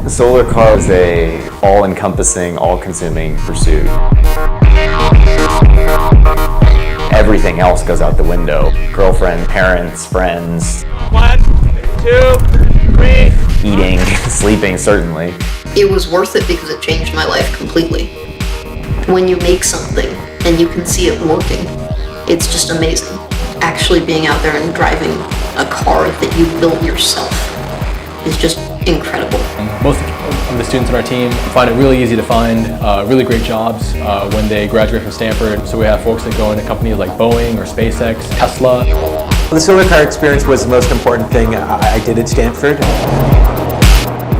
The solar car is a all-encompassing, all-consuming pursuit. Everything else goes out the window. Girlfriend, parents, friends. 1, 2, 3. Eating, sleeping, certainly. It was worth it because it changed my life completely. When you make something and you can see it working, it's just amazing. Actually being out there and driving a car that you built yourself is just incredible. Most of the students on our team find it really easy to find really great jobs when they graduate from Stanford. So we have folks that go into companies like Boeing or SpaceX, Tesla. The solar car experience was the most important thing I did at Stanford.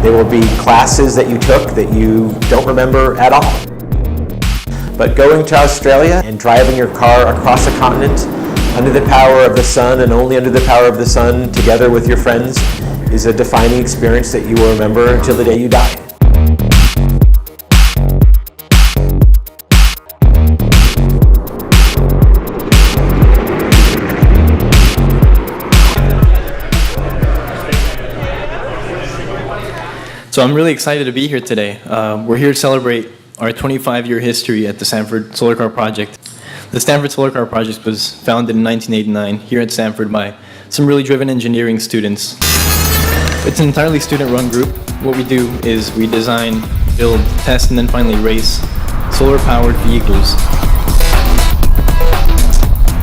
There will be classes that you took that you don't remember at all. But going to Australia and driving your car across the continent under the power of the sun and only under the power of the sun together with your friends is a defining experience that you will remember until the day you die. So I'm really excited to be here today. We're here to celebrate our 25-year history at the Stanford Solar Car Project. The Stanford Solar Car Project was founded in 1989 here at Stanford by some really driven engineering students. It's an entirely student-run group. What we do is we design, build, test, and then finally race solar-powered vehicles.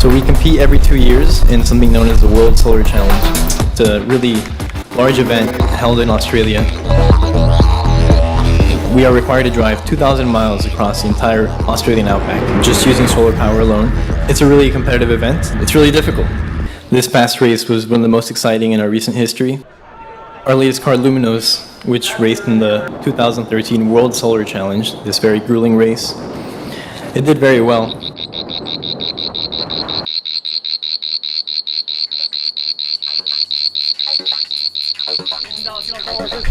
So we compete every 2 years in something known as the World Solar Challenge. It's a really large event held in Australia. We are required to drive 2,000 miles across the entire Australian outback just using solar power alone. It's a really competitive event. It's really difficult. This past race was one of the most exciting in our recent history. Our latest car, Luminos, which raced in the 2013 World Solar Challenge, this very grueling race, it did very well.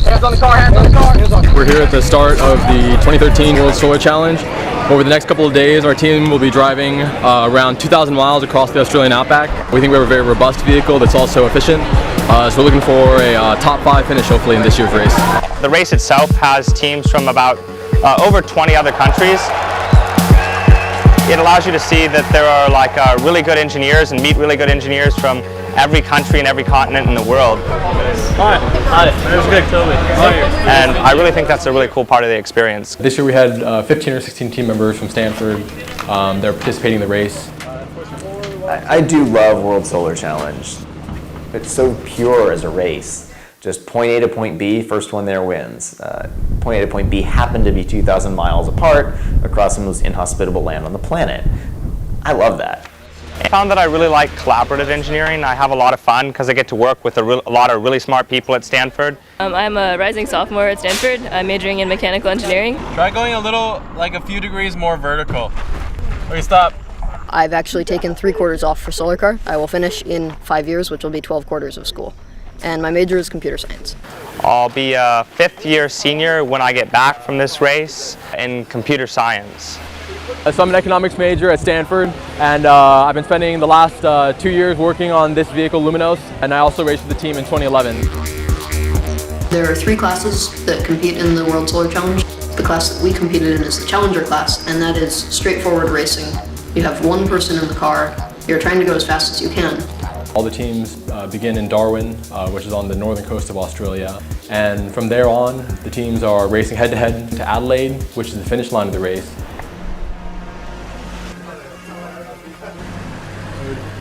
Hands on the car, hands on the car. We're here at the start of the 2013 World Solar Challenge. Over the next couple of days, our team will be driving around 2,000 miles across the Australian outback. We think we have a very robust vehicle that's also efficient. So we're looking for a top 5 finish hopefully in this year's race. The race itself has teams from about over 20 other countries. It allows you to see that there are really good engineers and meet really good engineers from every country and every continent in the world. Hi, it was good, totally. And I really think that's a really cool part of the experience. This year we had 15 or 16 team members from Stanford. They're participating in the race. I do love World Solar Challenge. It's so pure as a race. Just point A to point B, first one there wins. Point A to point B happen to be 2,000 miles apart across the most inhospitable land on the planet. I love that. I found that I really like collaborative engineering. I have a lot of fun because I get to work with a lot of really smart people at Stanford. I'm a rising sophomore at Stanford. I'm majoring in mechanical engineering. Try going a few degrees more vertical. Okay, stop. I've actually taken 3 quarters off for solar car. I will finish in 5 years, which will be 12 quarters of school. And my major is computer science. I'll be a 5th-year senior when I get back from this race in computer science. So I'm an economics major at Stanford, and I've been spending the last 2 years working on this vehicle, Luminos, and I also raced with the team in 2011. There are 3 classes that compete in the World Solar Challenge. The class that we competed in is the Challenger class, and that is straightforward racing. You have one person in the car, you're trying to go as fast as you can. All the teams begin in Darwin, which is on the northern coast of Australia, and from there on, the teams are racing head-to-head to Adelaide, which is the finish line of the race.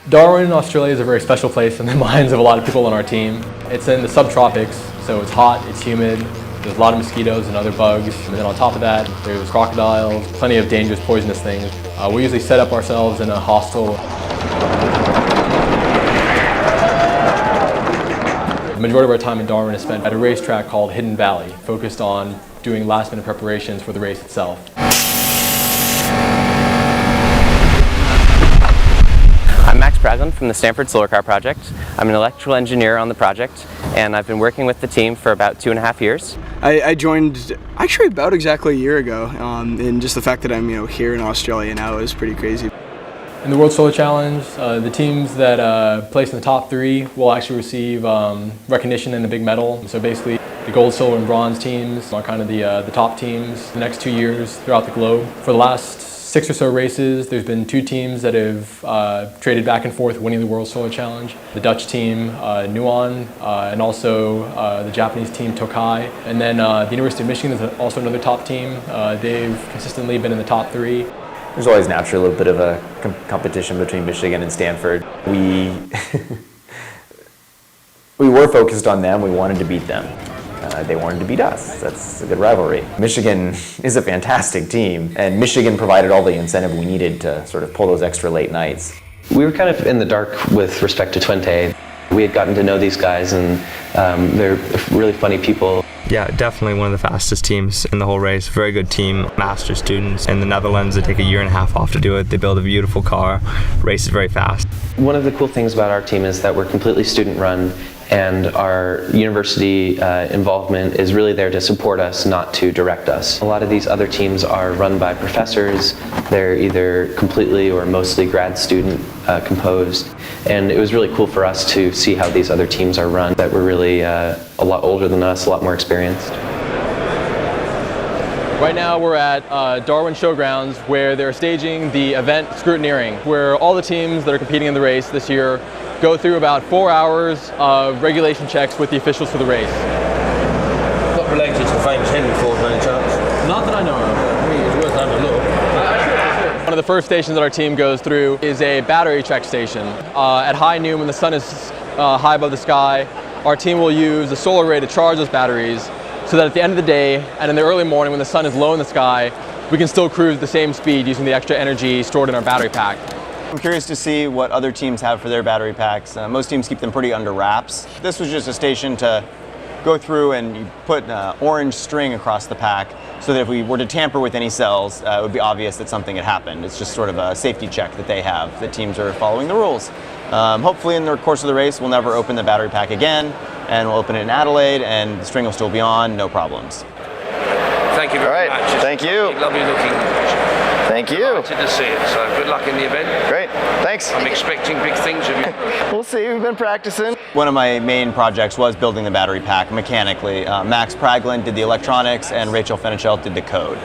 Darwin, Australia is a very special place in the minds of a lot of people on our team. It's in the subtropics, so it's hot, it's humid, there's a lot of mosquitoes and other bugs, and then on top of that, there's crocodiles, plenty of dangerous poisonous things. We usually set up ourselves in a hostel. The majority of our time in Darwin is spent at a racetrack called Hidden Valley, focused on doing last-minute preparations for the race itself. From the Stanford Solar Car Project. I'm an electrical engineer on the project, and I've been working with the team for about 2.5 years. I joined actually about exactly a year ago, and just the fact that I'm here in Australia now is pretty crazy. In the World Solar Challenge, the teams that place in the top 3 will actually receive recognition in a big medal. So basically, the gold, silver, and bronze teams are kind of the top teams the next 2 years throughout the globe. For the last 6 or so races, there's been 2 teams that have traded back and forth winning the World Solar Challenge. The Dutch team, Nuon, and also the Japanese team, Tokai. And then the University of Michigan is also another top team. They've consistently been in the top 3. There's always naturally a little bit of a competition between Michigan and Stanford. We were focused on them. We wanted to beat them. They wanted to beat us. That's a good rivalry. Michigan is a fantastic team, and Michigan provided all the incentive we needed to sort of pull those extra late nights. We were kind of in the dark with respect to Twente. We had gotten to know these guys, and they're really funny people. Yeah, definitely one of the fastest teams in the whole race. Very good team, master students. In the Netherlands, they take a year and a half off to do it. They build a beautiful car, races very fast. One of the cool things about our team is that we're completely student run, and our university involvement is really there to support us, not to direct us. A lot of these other teams are run by professors. They're either completely or mostly grad student composed, and it was really cool for us to see how these other teams are run that were really a lot older than us, a lot more experienced. Right now we're at Darwin Showgrounds, where they're staging the event Scrutineering, where all the teams that are competing in the race this year go through about 4 hours of regulation checks with the officials for the race. Not related to the famous Henry Ford, by any chance? Not that I know of. I mean, it's worth having a look. One of the first stations that our team goes through is a battery check station. At high noon, when the sun is high above the sky, our team will use the solar array to charge those batteries, so that at the end of the day and in the early morning when the sun is low in the sky, we can still cruise the same speed using the extra energy stored in our battery pack. I'm curious to see what other teams have for their battery packs. Most teams keep them pretty under wraps. This was just a station to go through and you put orange string across the pack so that if we were to tamper with any cells, it would be obvious that something had happened. It's just sort of a safety check that they have, that teams are following the rules. Hopefully in the course of the race, we'll never open the battery pack again, and we'll open it in Adelaide, and the string will still be on, no problems. Thank you very much. Thank you. Lovely looking. Thank you. Delighted to see it, so good luck in the event. Great, thanks. I'm expecting big things of you. We'll see, we've been practicing. One of my main projects was building the battery pack mechanically. Max Praglin did the electronics, and Rachel Fenichel did the code.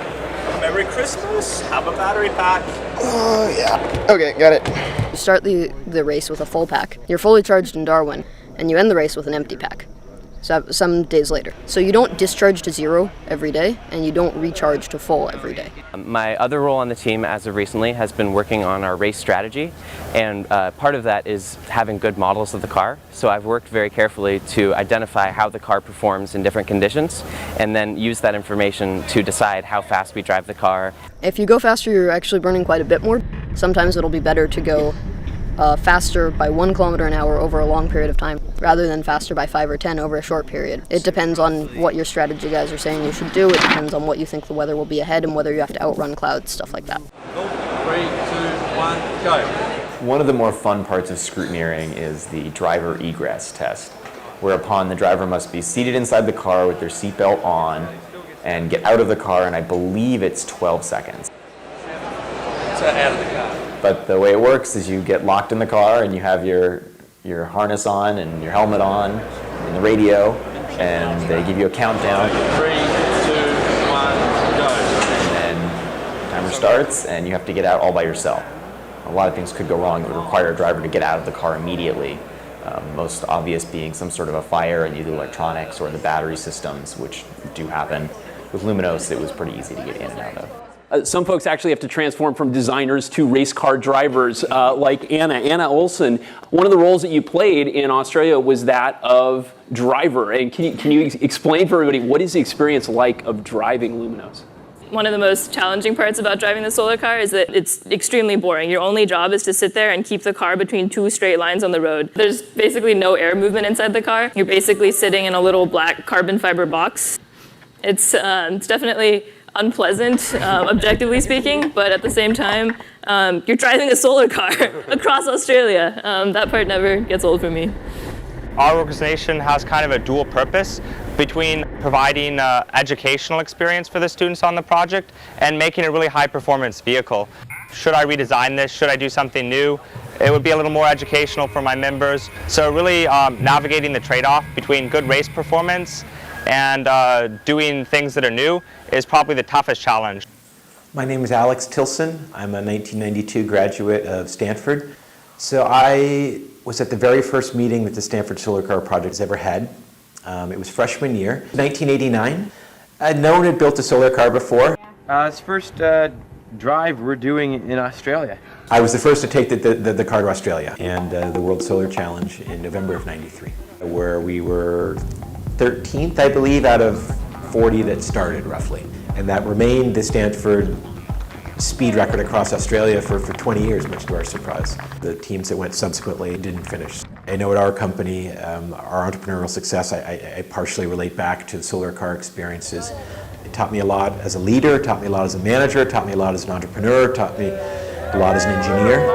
Merry Christmas, have a battery pack. Oh, yeah. Okay, got it. You start the race with a full pack. You're fully charged in Darwin, and you end the race with an empty pack. So some days later. So you don't discharge to 0 every day, and you don't recharge to full every day. My other role on the team as of recently has been working on our race strategy, and part of that is having good models of the car. So I've worked very carefully to identify how the car performs in different conditions, and then use that information to decide how fast we drive the car. If you go faster, you're actually burning quite a bit more. Sometimes it'll be better to go faster by 1 kilometer an hour over a long period of time, rather than faster by 5 or 10 over a short period. It depends on what your strategy guys are saying you should do. It depends on what you think the weather will be ahead and whether you have to outrun clouds, stuff like that. 3, 2, 1, go. One of the more fun parts of scrutineering is the driver egress test, whereupon the driver must be seated inside the car with their seatbelt on and get out of the car, and I believe it's 12 seconds. So out of the car. But the way it works is you get locked in the car and you have your harness on and your helmet on and the radio, and they give you a countdown. 3, 2, 1, go. And then timer starts and you have to get out all by yourself. A lot of things could go wrong. It would require a driver to get out of the car immediately. Most obvious being some sort of a fire in either electronics or the battery systems, which do happen. With Luminos, it was pretty easy to get in and out of. Some folks actually have to transform from designers to race car drivers, like Anna Olsen. One of the roles that you played in Australia was that of driver. And can you explain for everybody, what is the experience like of driving Luminos? One of the most challenging parts about driving the solar car is that it's extremely boring. Your only job is to sit there and keep the car between 2 straight lines on the road. There's basically no air movement inside the car. You're basically sitting in a little black carbon fiber box. It's definitely unpleasant, objectively speaking, but at the same time, you're driving a solar car across Australia. That part never gets old for me. Our organization has kind of a dual purpose between providing educational experience for the students on the project and making a really high performance vehicle. should I redesign this? Should I do something new? It would be a little more educational for my members. So really navigating the trade-off between good race performance and doing things that are new is probably the toughest challenge. My name is Alex Tilson. I'm a 1992 graduate of Stanford. So I was at the very first meeting that the Stanford Solar Car Project has ever had. It was freshman year, 1989. No one had built a solar car before. It's the first drive we're doing in Australia. I was the first to take the car to Australia and the World Solar Challenge in November of '93, where we were 13th, I believe, out of 40 that started, roughly. And that remained the Stanford speed record across Australia for 20 years, much to our surprise. The teams that went subsequently didn't finish. I know at our company, our entrepreneurial success, I partially relate back to the solar car experiences. It taught me a lot as a leader, taught me a lot as a manager, taught me a lot as an entrepreneur, taught me a lot as an engineer.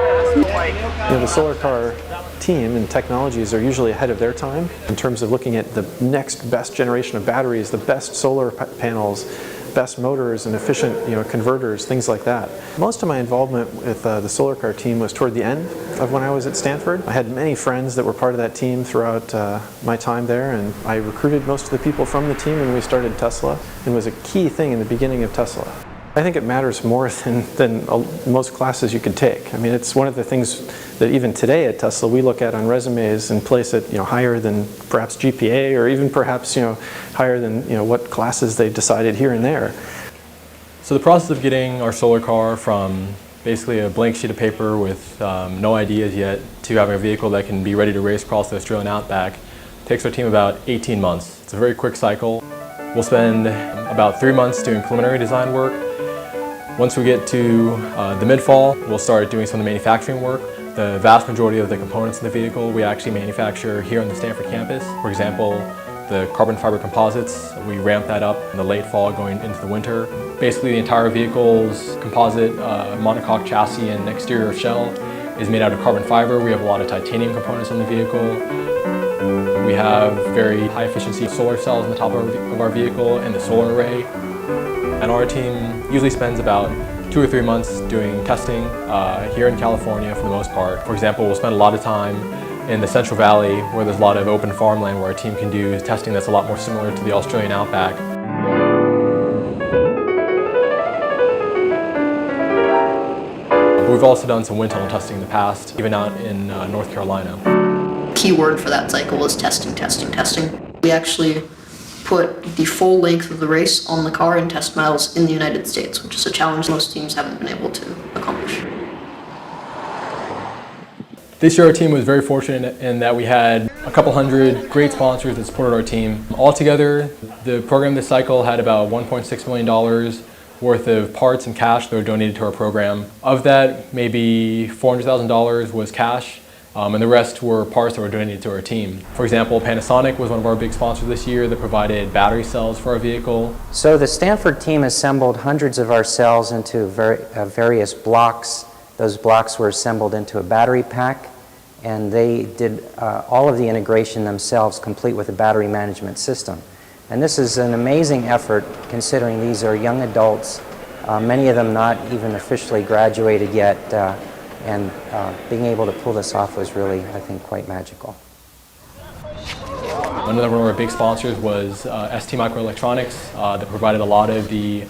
The solar car team and technologies are usually ahead of their time in terms of looking at the next best generation of batteries, the best solar panels, best motors and efficient converters, things like that. Most of my involvement with the solar car team was toward the end of when I was at Stanford. I had many friends that were part of that team throughout my time there, and I recruited most of the people from the team when we started Tesla, and was a key thing in the beginning of Tesla. I think it matters more than most classes you could take. I mean, it's one of the things that even today at Tesla we look at on resumes and place it higher than perhaps GPA, or even perhaps higher than what classes they've decided here and there. So the process of getting our solar car from basically a blank sheet of paper with no ideas yet to having a vehicle that can be ready to race across the Australian outback takes our team about 18 months. It's a very quick cycle. We'll spend about 3 months doing preliminary design work. Once we get to the mid-fall, we'll start doing some of the manufacturing work. The vast majority of the components in the vehicle we actually manufacture here on the Stanford campus. For example, the carbon fiber composites, we ramp that up in the late fall going into the winter. Basically the entire vehicle's composite monocoque chassis and exterior shell is made out of carbon fiber. We have a lot of titanium components in the vehicle. We have very high efficiency solar cells on the top of our vehicle and the solar array. And our team usually spends about 2 or 3 months doing testing here in California for the most part. For example, we'll spend a lot of time in the Central Valley where there's a lot of open farmland where our team can do testing that's a lot more similar to the Australian outback. We've also done some wind tunnel testing in the past, even out in North Carolina. Key word for that cycle was testing, testing, testing. We actually put the full length of the race on the car in test miles in the United States, which is a challenge most teams haven't been able to accomplish. This year our team was very fortunate in that we had a couple hundred great sponsors that supported our team. Altogether, the program this cycle had about $1.6 million worth of parts and cash that were donated to our program. Of that, maybe $400,000 was cash, and the rest were parts that were donated to our team. For example, Panasonic was one of our big sponsors this year that provided battery cells for our vehicle. So the Stanford team assembled hundreds of our cells into various blocks. Those blocks were assembled into a battery pack, and they did all of the integration themselves, complete with a battery management system. And this is an amazing effort considering these are young adults, many of them not even officially graduated yet, and being able to pull this off was really, I think, quite magical. Another one of our big sponsors was ST Microelectronics that provided a lot of the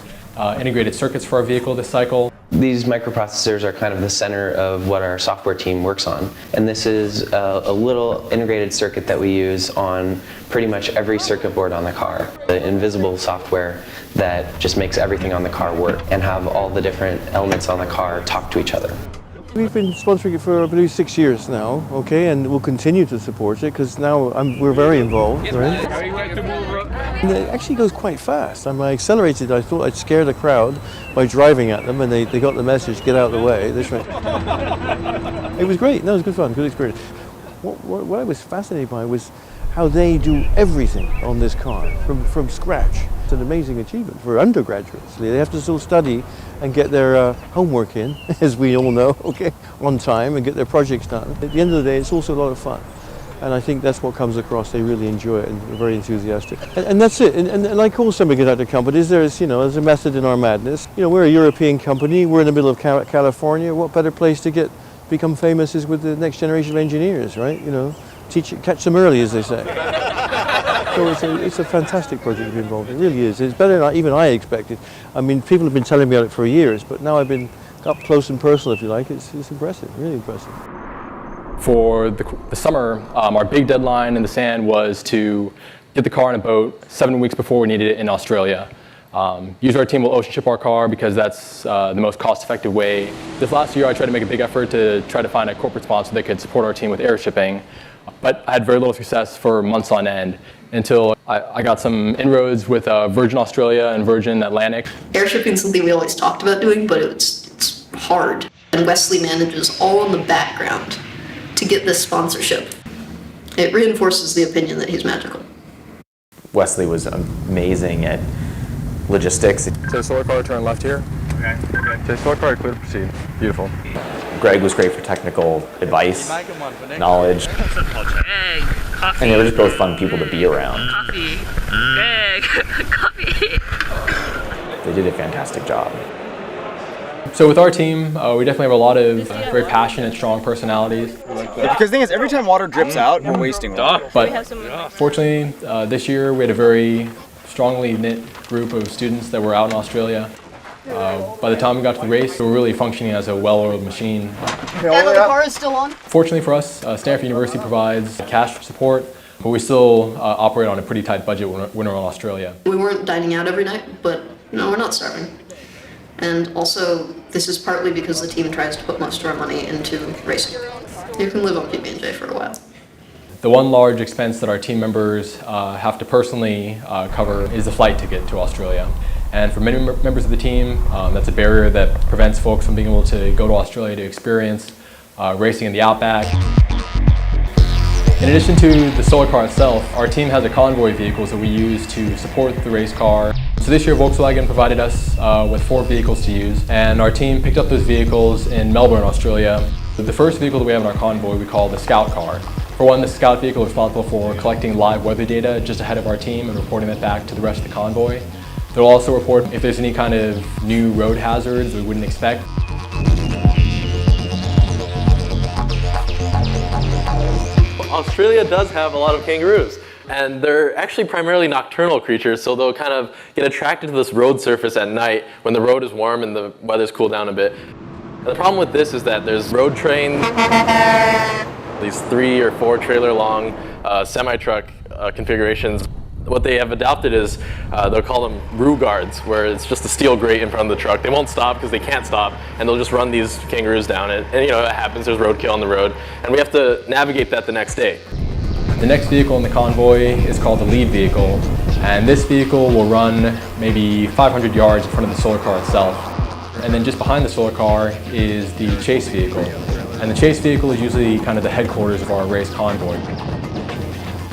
integrated circuits for our vehicle this cycle. These microprocessors are kind of the center of what our software team works on. And this is a little integrated circuit that we use on pretty much every circuit board on the car. The invisible software that just makes everything on the car work and have all the different elements on the car talk to each other. We've been sponsoring it for, I believe, 6 years now, okay, and we'll continue to support it because now we're very involved, right? And it actually goes quite fast. I accelerated, I thought I'd scare the crowd by driving at them, and they got the message, get out of the way. It was great, no, it was good fun, good experience. What I was fascinated by was how they do everything on this car from scratch. It's an amazing achievement for undergraduates. They have to still study and get their homework in, as we all know, okay, on time, and get their projects done. At the end of the day, it's also a lot of fun. And I think that's what comes across. They really enjoy it and are very enthusiastic. And that's it. And like all semiconductor companies, there's a method in our madness. We're a European company. We're in the middle of California. What better place to become famous is with the next generation of engineers, right? Catch them early, as they say. So it's a fantastic project to be involved in. It really is. It's better than even I expected. I mean, people have been telling me about it for years, but now I've been up close and personal, if you like. It's impressive, really impressive. For the summer, our big deadline in the sand was to get the car in a boat 7 weeks before we needed it in Australia. Usually our team will ocean ship our car because that's the most cost-effective way. This last year I tried to make a big effort to try to find a corporate sponsor that could support our team with air shipping, but I had very little success for months on end until I got some inroads with Virgin Australia and Virgin Atlantic. Air shipping is something we always talked about doing, but it's hard. And Wesley manages all in the background to get this sponsorship. It reinforces the opinion that he's magical. Wesley was amazing at logistics. So solar car, turn left here. Okay. Okay, solar car, clear to proceed. Beautiful. Greg was great for technical advice, knowledge, Egg, coffee. and they were just both fun people to be around. Coffee. Egg. Coffee. They did a fantastic job. So with our team, we definitely have a lot of very passionate, strong personalities. Because the thing is, every time water drips out, we're wasting water. But fortunately, this year we had a very strongly knit group of students that were out in Australia. By the time we got to the race, we were really functioning as a well-oiled machine. The car is still on? Fortunately for us, Stanford University provides cash support, but we still operate on a pretty tight budget when we're in Australia. We weren't dining out every night, but no, we're not starving. And also, this is partly because the team tries to put most of our money into racing. You can live on PB&J for a while. The one large expense that our team members have to personally cover is the flight ticket to Australia. And for many members of the team, that's a barrier that prevents folks from being able to go to Australia to experience racing in the outback. In addition to the solar car itself, our team has a convoy of vehicles that we use to support the race car. So this year Volkswagen provided us with 4 vehicles to use, and our team picked up those vehicles in Melbourne, Australia. The first vehicle that we have in our convoy we call the Scout car. For one, the Scout vehicle is responsible for collecting live weather data just ahead of our team and reporting that back to the rest of the convoy. They'll also report if there's any kind of new road hazards we wouldn't expect. Australia does have a lot of kangaroos, and they're actually primarily nocturnal creatures, so they'll kind of get attracted to this road surface at night when the road is warm and the weather's cooled down a bit. And the problem with this is that there's road trains, these 3 or 4 trailer long semi-truck configurations. What they have adopted is, they'll call them roo guards, where it's just a steel grate in front of the truck. They won't stop because they can't stop, and they'll just run these kangaroos down. And it happens, there's roadkill on the road, and we have to navigate that the next day. The next vehicle in the convoy is called the lead vehicle, and this vehicle will run maybe 500 yards in front of the solar car itself. And then just behind the solar car is the chase vehicle. And the chase vehicle is usually kind of the headquarters of our race convoy.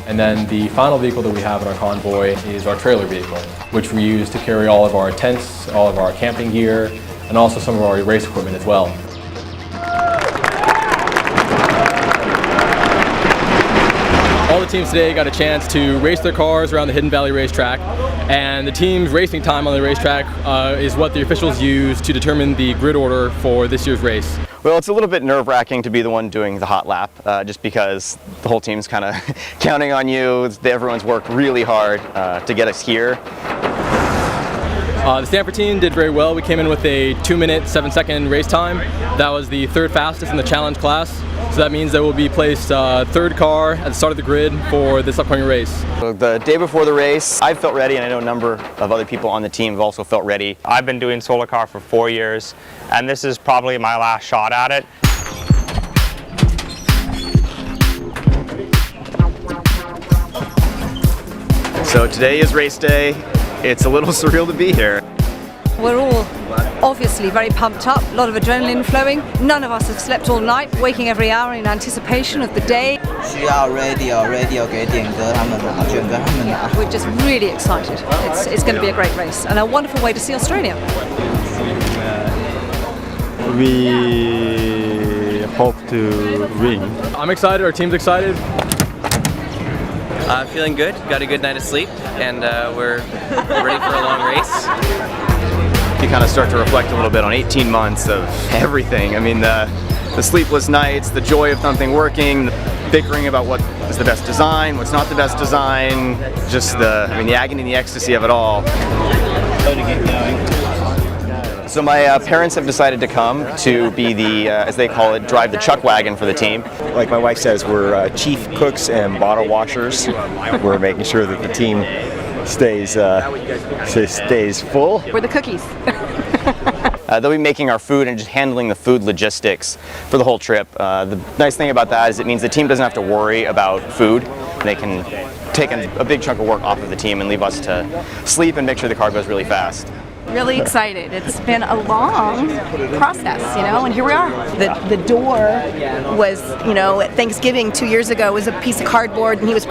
And then the final vehicle that we have in our convoy is our trailer vehicle, which we use to carry all of our tents, all of our camping gear, and also some of our race equipment as well. All the teams today got a chance to race their cars around the Hidden Valley racetrack, and the team's racing time on the racetrack is what the officials use to determine the grid order for this year's race. Well, it's a little bit nerve-wracking to be the one doing the hot lap, just because the whole team's kind of counting on you. Everyone's worked really hard to get us here. The Stanford team did very well. We came in with a 2-minute, 7-second race time. That was the 3rd fastest in the challenge class. So that means that we'll be placed 3rd car at the start of the grid for this upcoming race. So the day before the race, I felt ready, and I know a number of other people on the team have also felt ready. I've been doing solar car for 4 years, and this is probably my last shot at it. So today is race day. It's a little surreal to be here. We're all obviously very pumped up, a lot of adrenaline flowing. None of us have slept all night, waking every hour in anticipation of the day. We're just really excited. It's going to be a great race and a wonderful way to see Australia. We hope to win. I'm excited, our team's excited. Feeling good, got a good night of sleep, and we're ready for a long race. You kind of start to reflect a little bit on 18 months of everything. I mean, the sleepless nights, the joy of something working, the bickering about what is the best design, what's not the best design, just the agony and the ecstasy of it all. So my parents have decided to come to be the, as they call it, drive the chuck wagon for the team. Like my wife says, we're chief cooks and bottle washers. We're making sure that the team stays full. We're the cookies. They'll be making our food and just handling the food logistics for the whole trip. The nice thing about that is it means the team doesn't have to worry about food. They can take a big chunk of work off of the team and leave us to sleep and make sure the car goes really fast. Really excited. It's been a long process, and here we are. The door was, at Thanksgiving 2 years ago, was a piece of cardboard, and he was,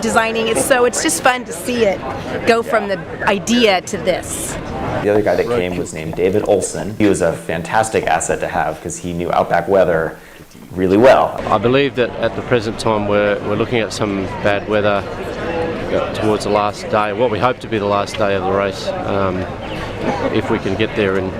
designing it. So it's just fun to see it go from the idea to this. The other guy that came was named David Olson. He was a fantastic asset to have because he knew outback weather really well. I believe that at the present time we're looking at some bad weather towards the last day, what we hope to be the last day of the race. If we can get there and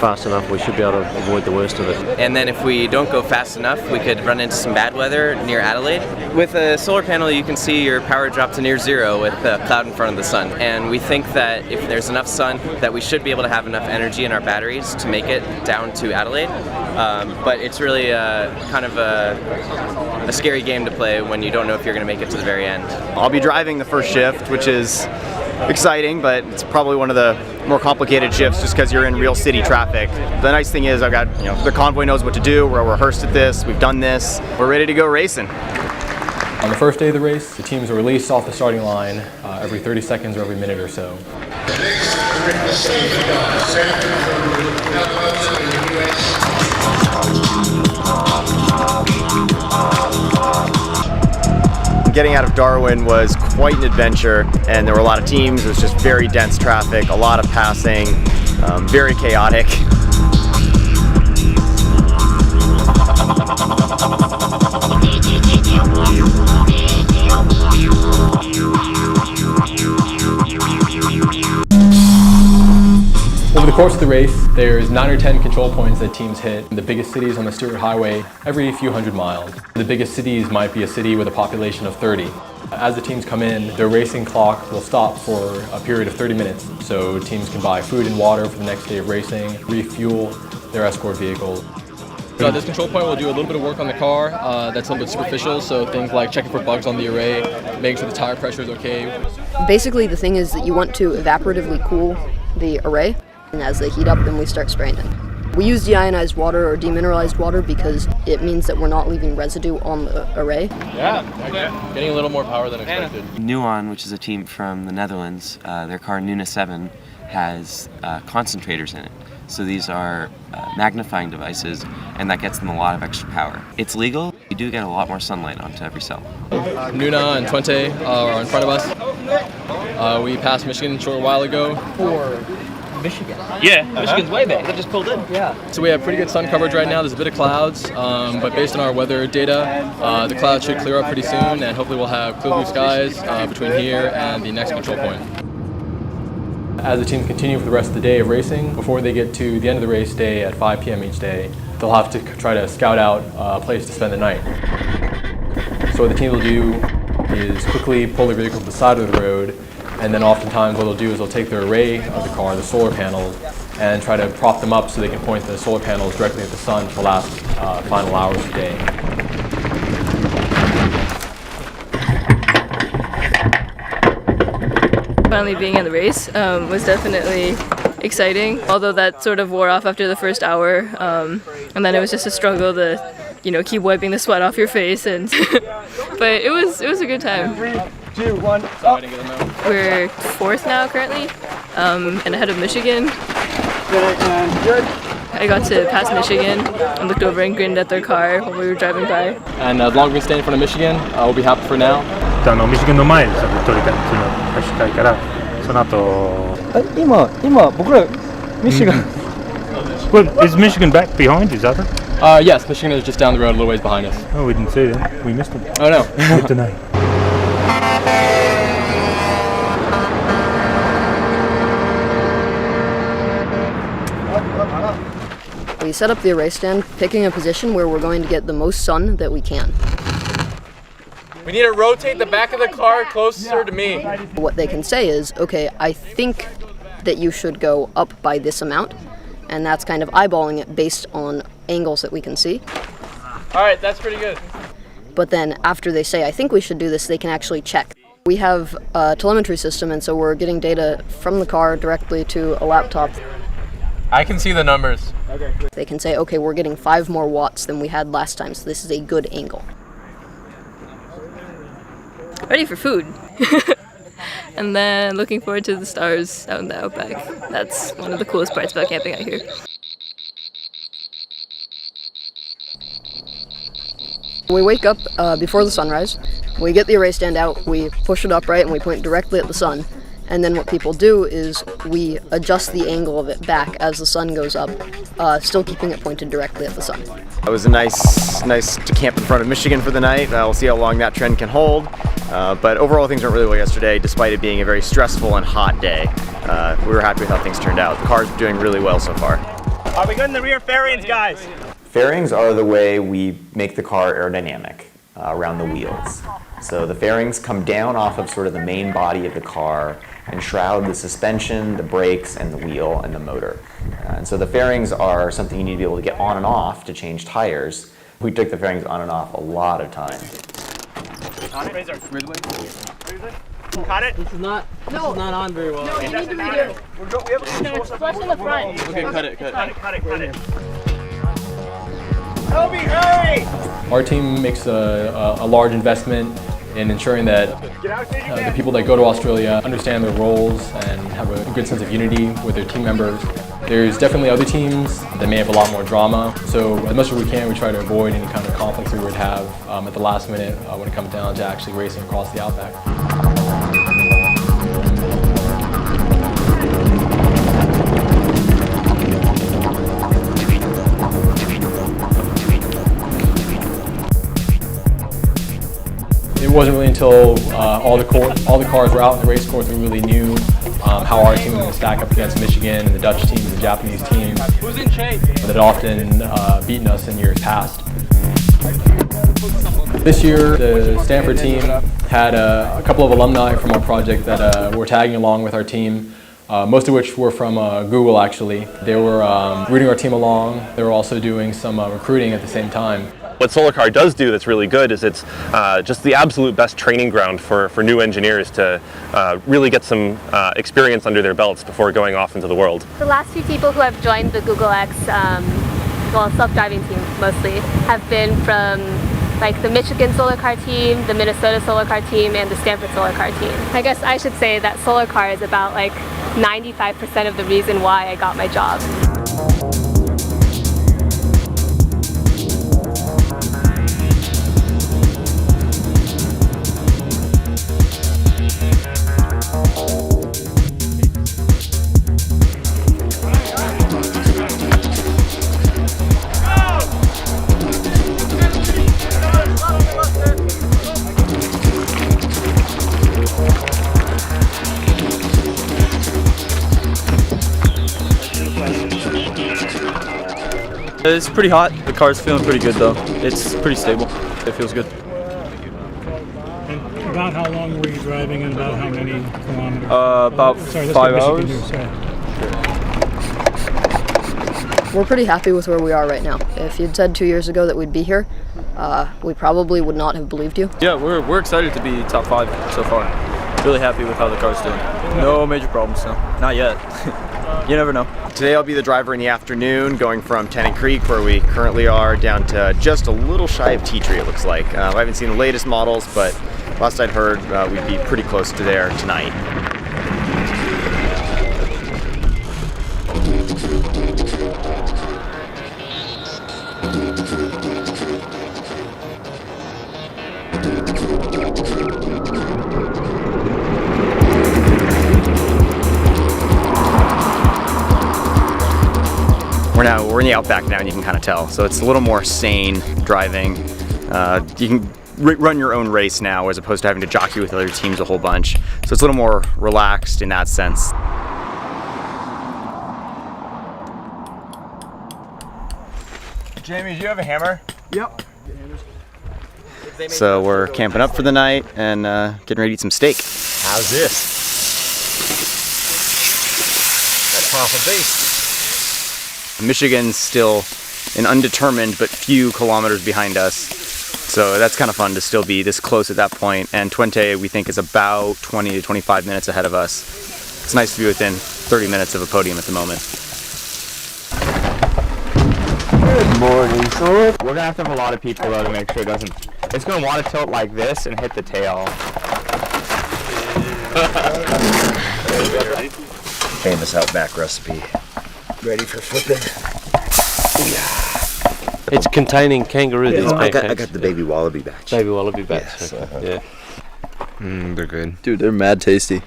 fast enough, we should be able to avoid the worst of it. And then if we don't go fast enough, we could run into some bad weather near Adelaide. With a solar panel, you can see your power drop to near zero with a cloud in front of the sun. And we think that if there's enough sun, that we should be able to have enough energy in our batteries to make it down to Adelaide. But it's really kind of a scary game to play when you don't know if you're going to make it to the very end. I'll be driving the first shift, which is exciting, but it's probably one of the more complicated shifts just because you're in real city traffic. The nice thing is I've got, the convoy knows what to do, we're rehearsed at this, we've done this, we're ready to go racing. On the first day of the race, the teams are released off the starting line every 30 seconds or every minute or so. Getting out of Darwin was quite an adventure, and there were a lot of teams. It was just very dense traffic, a lot of passing, very chaotic. Over the course of the race, there's 9 or 10 control points that teams hit in the biggest cities on the Stewart Highway every few hundred miles. The biggest cities might be a city with a population of 30. As the teams come in, their racing clock will stop for a period of 30 minutes, so teams can buy food and water for the next day of racing, refuel their escort vehicles. So at this control point, we'll do a little bit of work on the car that's a little bit superficial, so things like checking for bugs on the array, making sure the tire pressure is okay. Basically, the thing is that you want to evaporatively cool the array, and as they heat up, then we start spraying them. We use deionized water or demineralized water because it means that we're not leaving residue on the array. Yeah, getting a little more power than expected. Nuon, which is a team from the Netherlands, their car Nuna 7 has concentrators in it. So these are magnifying devices, and that gets them a lot of extra power. It's legal. You do get a lot more sunlight onto every cell. Nuna and Twente are in front of us. We passed Michigan a short while ago. Michigan. Yeah, Michigan's way back. They just pulled in. Yeah. So we have pretty good sun coverage right now. There's a bit of clouds, but based on our weather data, the clouds should clear up pretty soon, and hopefully we'll have clear blue skies between here and the next control point. As the teams continue for the rest of the day of racing, before they get to the end of the race day at 5 p.m. each day, they'll have to try to scout out a place to spend the night. So what the team will do is quickly pull their vehicle to the side of the road, and then oftentimes what they'll do is they'll take their array of the car, the solar panels, and try to prop them up so they can point the solar panels directly at the sun for the last final hours of the day. Finally being in the race was definitely exciting, although that sort of wore off after the first hour, and then it was just a struggle to, keep wiping the sweat off your face, and but it was a good time. 3, 2, 1, up. We're fourth now currently, and ahead of Michigan. Good. I got to pass Michigan and looked over and grinned at their car while we were driving by. And as long as we stay in front of Michigan, we'll be happy for now. ミシガンの前で取りたいっていうのを走りたいから、その後。今僕らミシガン。Well, is Michigan back behind? Is that it? Yes, Michigan is just down the road a little ways behind us. Oh, we didn't see them. We missed them. Oh no. Good to know. we set up the array stand, picking a position where we're going to get the most sun that we can. We need to rotate the back of the car closer to me. What they can say is, okay, I think that you should go up by this amount, and that's kind of eyeballing it based on angles that we can see. All right, that's pretty good. But then after they say, I think we should do this, they can actually check. We have a telemetry system, and so we're getting data from the car directly to a laptop. I can see the numbers. They can say, okay, we're getting 5 more watts than we had last time, so this is a good angle. Ready for food. And then looking forward to the stars out in the outback. That's one of the coolest parts about camping out here. We wake up before the sunrise, we get the array stand out, we push it upright and we point directly at the sun. And then what people do is we adjust the angle of it back as the sun goes up, still keeping it pointed directly at the sun. It was nice to camp in front of Michigan for the night. We'll see how long that trend can hold. But overall things went really well yesterday, despite it being a very stressful and hot day. We were happy with how things turned out. The car's doing really well so far. Are we good in the rear fairings, guys? Fairings are the way we make the car aerodynamic around the wheels. So the fairings come down off of sort of the main body of the car and shroud the suspension, the brakes, and the wheel and the motor. And so the fairings are something you need to be able to get on and off to change tires. We took the fairings on and off a lot of time. Razor. Cut it. This is not on very well. No, you need to redo it. It's flush in the front. Okay, cut it. Toby, hurry! Our team makes a large investment in ensuring that the people that go to Australia understand their roles and have a good sense of unity with their team members. There's definitely other teams that may have a lot more drama, so as much as we can, we try to avoid any kind of conflicts we would have at the last minute when it comes down to actually racing across the outback. It wasn't really until all the cars were out in the race course that we really knew how our team would stack up against Michigan and the Dutch teams and the Japanese teams that had often beaten us in years past. This year, the Stanford team had a couple of alumni from our project that were tagging along with our team, most of which were from Google actually. They were rooting our team along. They were also doing some recruiting at the same time. What Solar Car does do that's really good is it's just the absolute best training ground for new engineers to really get some experience under their belts before going off into the world. The last few people who have joined the Google X, well, self-driving team mostly, have been from like the Michigan Solar Car team, the Minnesota Solar Car team, and the Stanford Solar Car team. I guess I should say that Solar Car is about like 95% of the reason why I got my job. It's pretty hot. The car's feeling pretty good though. It's pretty stable. It feels good. And about how long were you driving and about how many kilometers? About 5 hours. We're pretty happy with where we are right now. If you'd said 2 years ago that we'd be here, we probably would not have believed you. Yeah, we're excited to be top 5 so far. Really happy with how the car's doing. No major problems, no. Not yet. You never know. Today I'll be the driver in the afternoon, going from Tennant Creek, where we currently are, down to just a little shy of Tea Tree, it looks like. I haven't seen the latest models, but last I'd heard we'd be pretty close to there tonight. We're in the outback now, and you can kind of tell. So it's a little more sane driving. You can run your own race now, as opposed to having to jockey with other teams a whole bunch. So it's a little more relaxed in that sense. Jamie, do you have a hammer? Yep. So we're camping up for the night and getting ready to eat some steak. How's this? That's half a beef. Michigan's still an undetermined but few kilometers behind us. So that's kind of fun to still be this close at that point. And Twente, we think, is about 20 to 25 minutes ahead of us. It's nice to be within 30 minutes of a podium at the moment. Good morning, sir. We're gonna have to have a lot of people though to make sure it doesn't. It's gonna want to tilt like this and hit the tail. Famous Outback recipe. Ready for flipping? Yeah. It's containing kangaroo. These I pancakes. got the baby wallaby batch. Baby wallaby batch. Yes, okay. Yeah. They're good. Dude, they're mad tasty.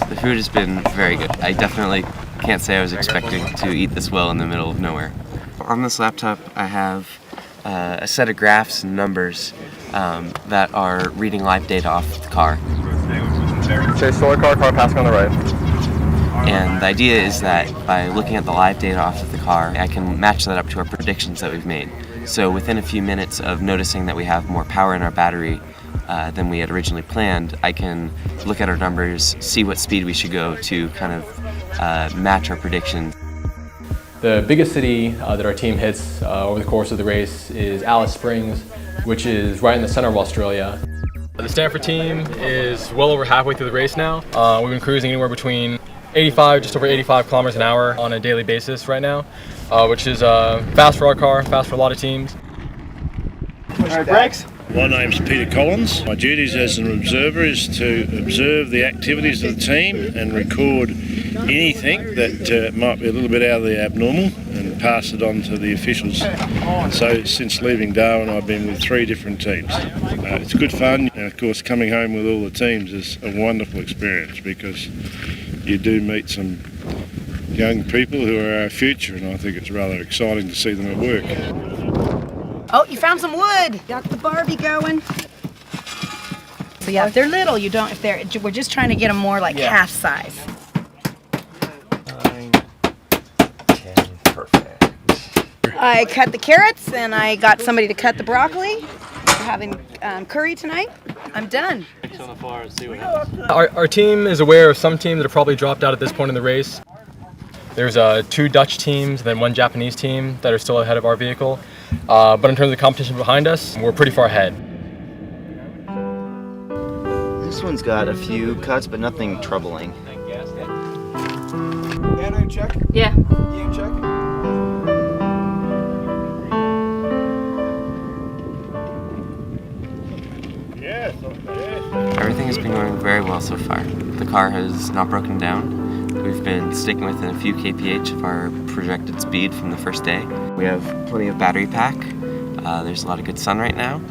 The food has been very good. I definitely can't say I was expecting to eat this well in the middle of nowhere. On this laptop, I have a set of graphs and numbers that are reading live data off the car. Okay, solar car passing on the right. And the idea is that by looking at the live data off of the car, I can match that up to our predictions that we've made. So within a few minutes of noticing that we have more power in our battery than we had originally planned, I can look at our numbers, see what speed we should go to kind of match our predictions. The biggest city that our team hits over the course of the race is Alice Springs, which is right in the center of Australia. The Stanford team is well over halfway through the race now. We've been cruising anywhere between 85, just over 85 kilometers an hour on a daily basis right now, which is fast for our car, fast for a lot of teams. All right, brakes. My name's Peter Collins. My duties as an observer is to observe the activities of the team and record anything that might be a little bit out of the abnormal and pass it on to the officials. And so since leaving Darwin, I've been with 3 different teams. It's good fun, and of course coming home with all the teams is a wonderful experience because you do meet some young people who are our future, and I think it's rather exciting to see them at work. Oh, you found some wood. Got the Barbie going. So yeah, if they're little, you don't. If they're, we're just trying to get them more like half size. 9, 10, perfect. I cut the carrots and I got somebody to cut the broccoli. We're having curry tonight. I'm done. Our team is aware of some teams that have probably dropped out at this point in the race. There's 2 Dutch teams, then 1 Japanese team that are still ahead of our vehicle. But in terms of the competition behind us, we're pretty far ahead. This one's got a few cuts, but nothing troubling. Anna, you check? Yeah. You check? Everything has been going very well so far. The car has not broken down. We've been sticking within a few kph of our projected speed from the first day. We have plenty of battery pack. There's a lot of good sun right now.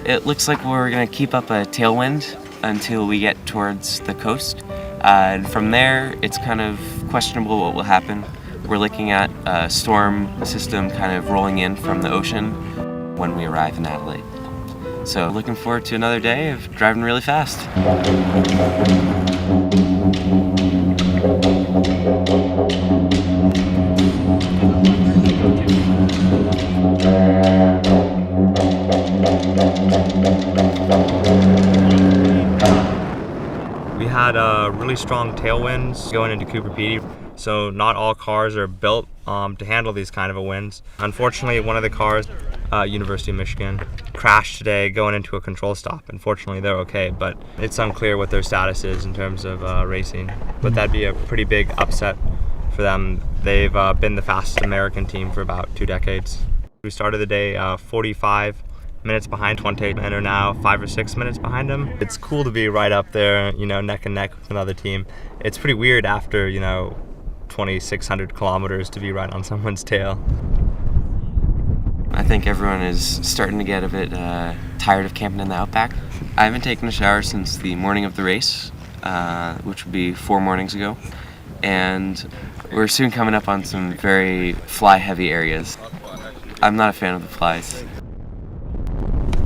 It looks like we're going to keep up a tailwind until we get towards the coast. And from there, it's kind of questionable what will happen. We're looking at a storm system kind of rolling in from the ocean when we arrive in Adelaide. So looking forward to another day of driving really fast. We had really strong tailwinds going into Cooper Pedy, so not all cars are built to handle these kind of a winds. Unfortunately, one of the cars, University of Michigan, crashed today going into a control stop. Unfortunately, they're okay, but it's unclear what their status is in terms of racing. But that'd be a pretty big upset for them. They've been the fastest American team for about 2 decades. We started the day 45 minutes behind Twente and are now 5 or 6 minutes behind them. It's cool to be right up there, you know, neck and neck with another team. It's pretty weird after, you know, 2,600 kilometers to be right on someone's tail. I think everyone is starting to get a bit tired of camping in the outback. I haven't taken a shower since the morning of the race, which would be 4 mornings ago. And we're soon coming up on some very fly-heavy areas. I'm not a fan of the flies.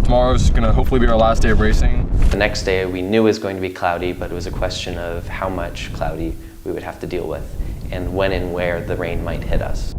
Tomorrow's going to hopefully be our last day of racing. The next day we knew it was going to be cloudy, but it was a question of how much cloudy we would have to deal with and when and where the rain might hit us.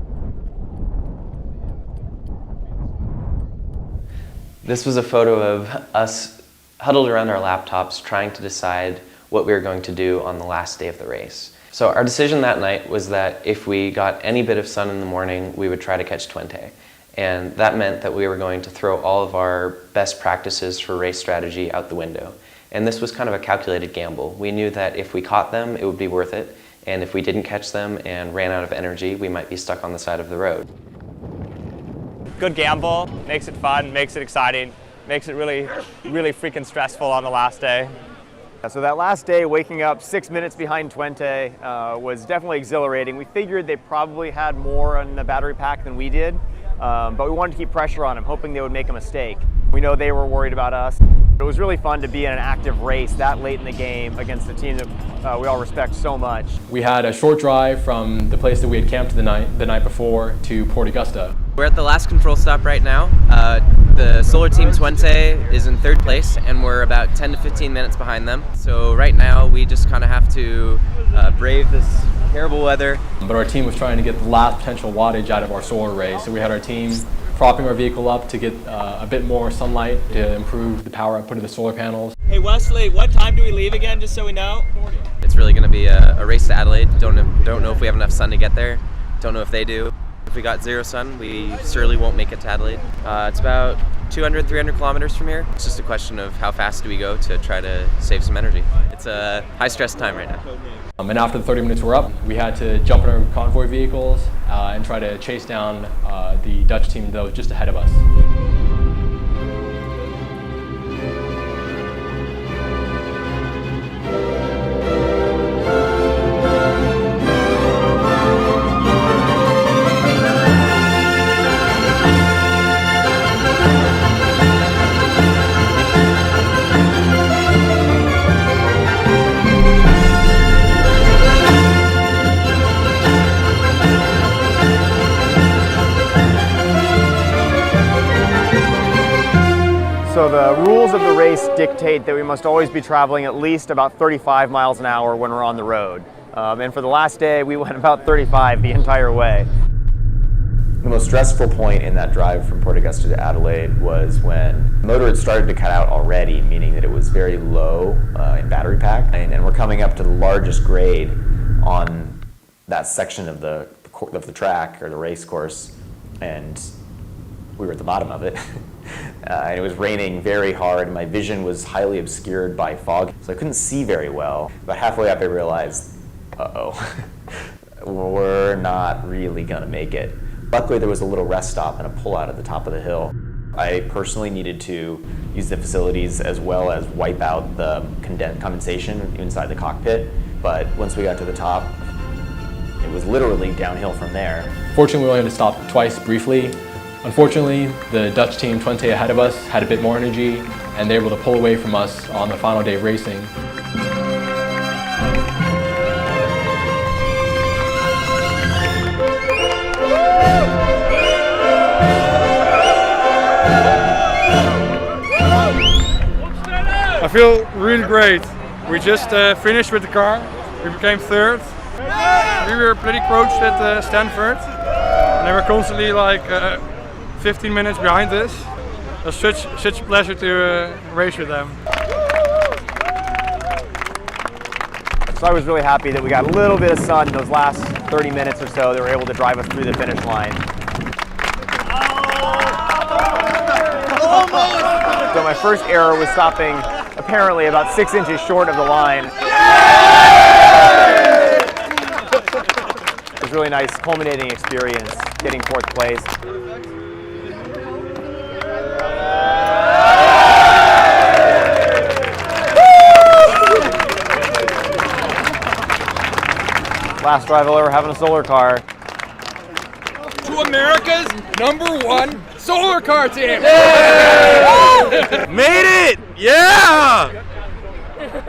This was a photo of us huddled around our laptops trying to decide what we were going to do on the last day of the race. So our decision that night was that if we got any bit of sun in the morning, we would try to catch Twente. And that meant that we were going to throw all of our best practices for race strategy out the window. And this was kind of a calculated gamble. We knew that if we caught them, it would be worth it. And if we didn't catch them and ran out of energy, we might be stuck on the side of the road. Good gamble, makes it fun, makes it exciting, makes it really freaking stressful on the last day. So that last day, waking up 6 minutes behind Twente was definitely exhilarating. We figured they probably had more on the battery pack than we did, but we wanted to keep pressure on them, hoping they would make a mistake. We know they were worried about us. It was really fun to be in an active race that late in the game against a team that we all respect so much. We had a short drive from the place that we had camped the night before to Port Augusta. We're at the last control stop right now. The Solar Team Twente is in 3rd place, and we're about 10 to 15 minutes behind them. So right now we just kind of have to brave this terrible weather. But our team was trying to get the last potential wattage out of our solar array. So we had our team propping our vehicle up to get a bit more sunlight to improve the power output of the solar panels. Hey Wesley, what time do we leave again, just so we know? It's really going to be a race to Adelaide. Don't know if we have enough sun to get there. Don't know if they do. If we got 0 sun, we surely won't make it to Adelaide. It's about 200, 300 kilometers from here. It's just a question of how fast do we go to try to save some energy. It's a high stress time right now. And after the 30 minutes were up, we had to jump in our convoy vehicles and try to chase down the Dutch team that was just ahead of us. So the rules of the race dictate that we must always be traveling at least about 35 miles an hour when we're on the road. And for the last day, we went about 35 the entire way. The most stressful point in that drive from Port Augusta to Adelaide was when the motor had started to cut out already, meaning that it was very low in battery pack. And we're coming up to the largest grade on that section of the track or the race course, and we were at the bottom of it. And it was raining very hard. My vision was highly obscured by fog, so I couldn't see very well. About halfway up, I realized, uh-oh, we're not really gonna make it. Luckily, there was a little rest stop and a pull-out at the top of the hill. I personally needed to use the facilities as well as wipe out the condensation inside the cockpit, but once we got to the top, it was literally downhill from there. Fortunately, we only had to stop twice briefly. Unfortunately, the Dutch team Twente ahead of us had a bit more energy, and they were able to pull away from us on the final day of racing. I feel really great. We just finished with the car. We became 3rd. We were pretty close at Stanford. And they were constantly like 15 minutes behind us. It was such a pleasure to race with them. So I was really happy that we got a little bit of sun in those last 30 minutes or so that were able to drive us through the finish line. So my first error was stopping apparently about 6 inches short of the line. It was a really nice culminating experience, getting 4th place. Last drive I'll ever have in a solar car. To America's #1 solar car team! Made it! Yeah!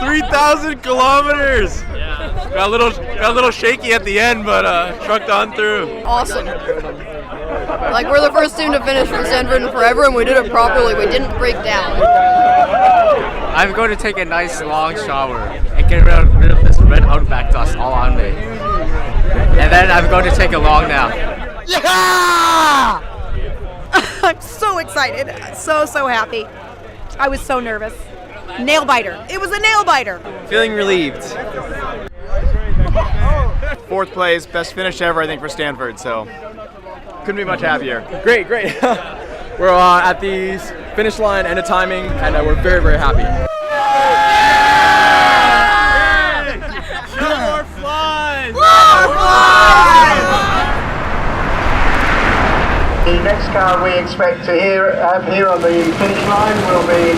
3,000 kilometers! Yeah. Got a little shaky at the end, but trucked on through. Awesome. Like, we're the first team to finish from Stanford in forever, and we did it properly. We didn't break down. I'm going to take a nice long shower and get rid of this red outback dust all on me. And then I'm going to take a long nap. Yeah! I'm so excited, so happy. I was so nervous. Nail biter. It was a nail biter. Feeling relieved. Fourth place, best finish ever, I think, for Stanford, so couldn't be much happier. Great. We're at the finish line, end of timing, and we're very, very happy. More flies! The next car we expect to have here on the finish line will be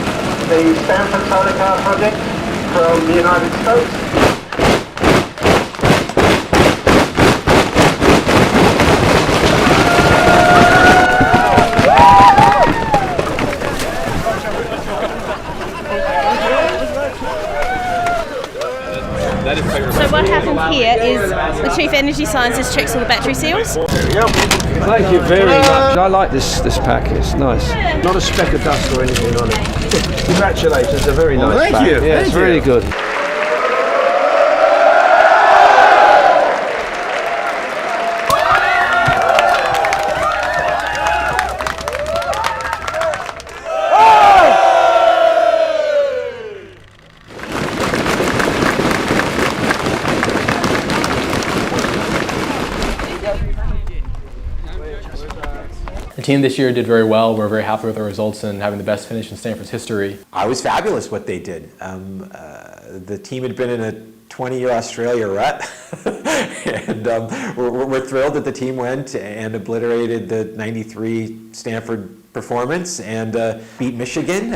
the Stanford Solar Car Project from the United States. So what happens here is the chief energy scientist checks all the battery seals. Thank you very much. I like this pack, it's nice. Not a speck of dust or anything on it. Congratulations, it's a very nice pack. Thank you. Yeah, it's really good. The team this year did very well. We're very happy with our results and having the best finish in Stanford's history. It was fabulous what they did. The team had been in a 20-year Australia rut, and we're thrilled that the team went and obliterated the '93 Stanford performance and beat Michigan.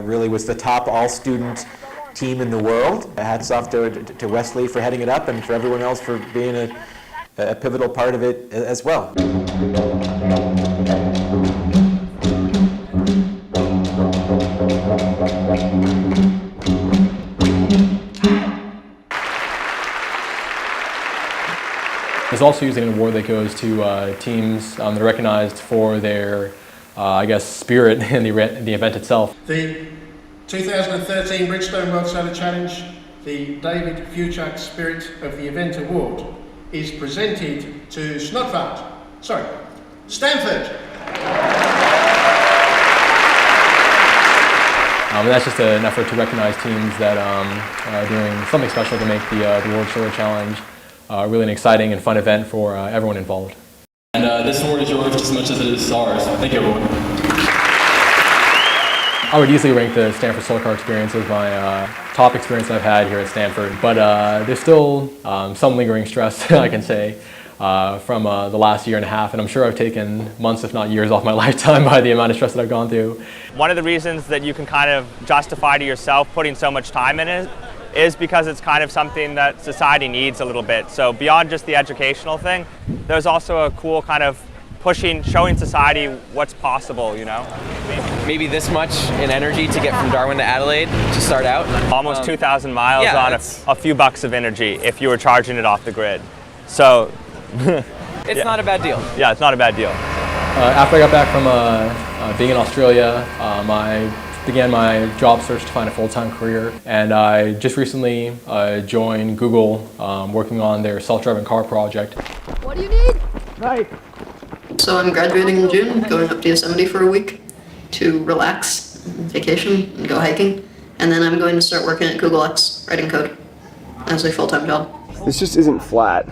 Really was the top all-student team in the world. Hats off to Wesley for heading it up and for everyone else for being a pivotal part of it as well. There's also usually an award that goes to teams that are recognized for their, spirit in the event itself. The 2013 Bridgestone World Solar Challenge, the David Fuchak Spirit of the Event Award, is presented to Stanford. And that's just an effort to recognize teams that are doing something special to make the World Solar Challenge really an exciting and fun event for everyone involved. And this award is yours just as much as it is ours. Thank you, everyone. I would easily rank the Stanford Solar Car experience as my top experience I've had here at Stanford, but there's still some lingering stress, I can say, from the last year and a half, and I'm sure I've taken months, if not years, off my lifetime by the amount of stress that I've gone through. One of the reasons that you can kind of justify to yourself putting so much time in it is because it's kind of something that society needs a little bit. So beyond just the educational thing, there's also a cool kind of showing society what's possible, you know? Maybe this much in energy to get from Darwin to Adelaide to start out. Almost 2,000 miles yeah, on a few bucks of energy if you were charging it off the grid. So it's not a bad deal. Yeah, it's not a bad deal. After I got back from being in Australia, I began my job search to find a full-time career, and I just recently joined Google working on their self-driving car project. What do you need? Right. So I'm graduating in June, going up to Yosemite for a week to relax, vacation, and go hiking. And then I'm going to start working at Google X, writing code as a full-time job. This just isn't flat.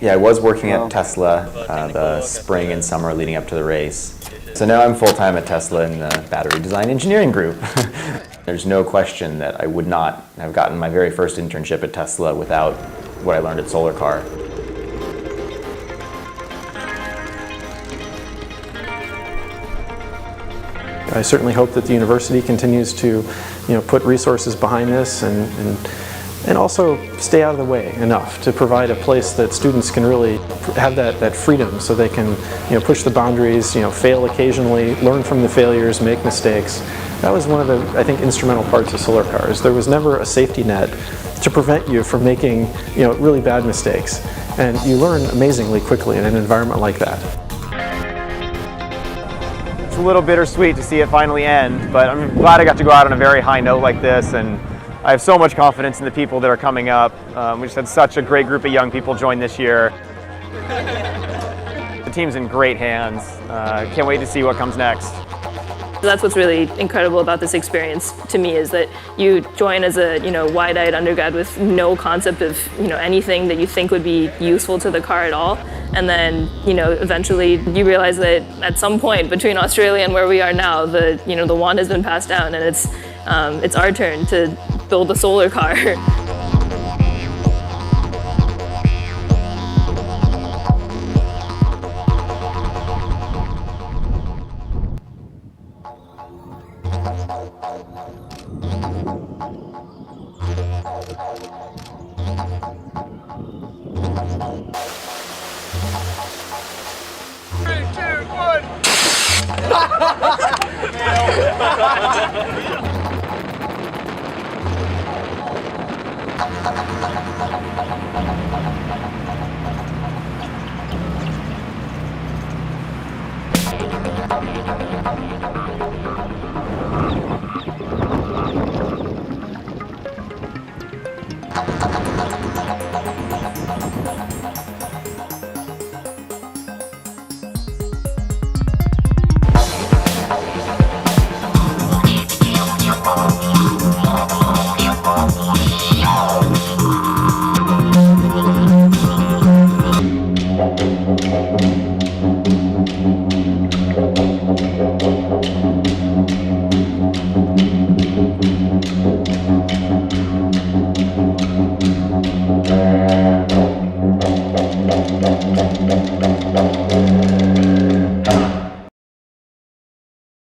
Yeah, I was working at Tesla the spring and summer leading up to the race. So now I'm full-time at Tesla in the battery design engineering group. There's no question that I would not have gotten my very first internship at Tesla without what I learned at Solar Car. I certainly hope that the university continues to, put resources behind this and also stay out of the way enough to provide a place that students can really have that freedom so they can, push the boundaries, fail occasionally, learn from the failures, make mistakes. That was one of the, I think, instrumental parts of Solar Cars. There was never a safety net to prevent you from making, really bad mistakes. And you learn amazingly quickly in an environment like that. It's a little bittersweet to see it finally end, but I'm glad I got to go out on a very high note like this, and I have so much confidence in the people that are coming up. We just had such a great group of young people join this year. The team's in great hands. Can't wait to see what comes next. That's what's really incredible about this experience to me, is that you join as a wide-eyed undergrad with no concept of anything that you think would be useful to the car at all, and then eventually you realize that at some point between Australia and where we are now, the wand has been passed down, and it's our turn to build a solar car. Thank you.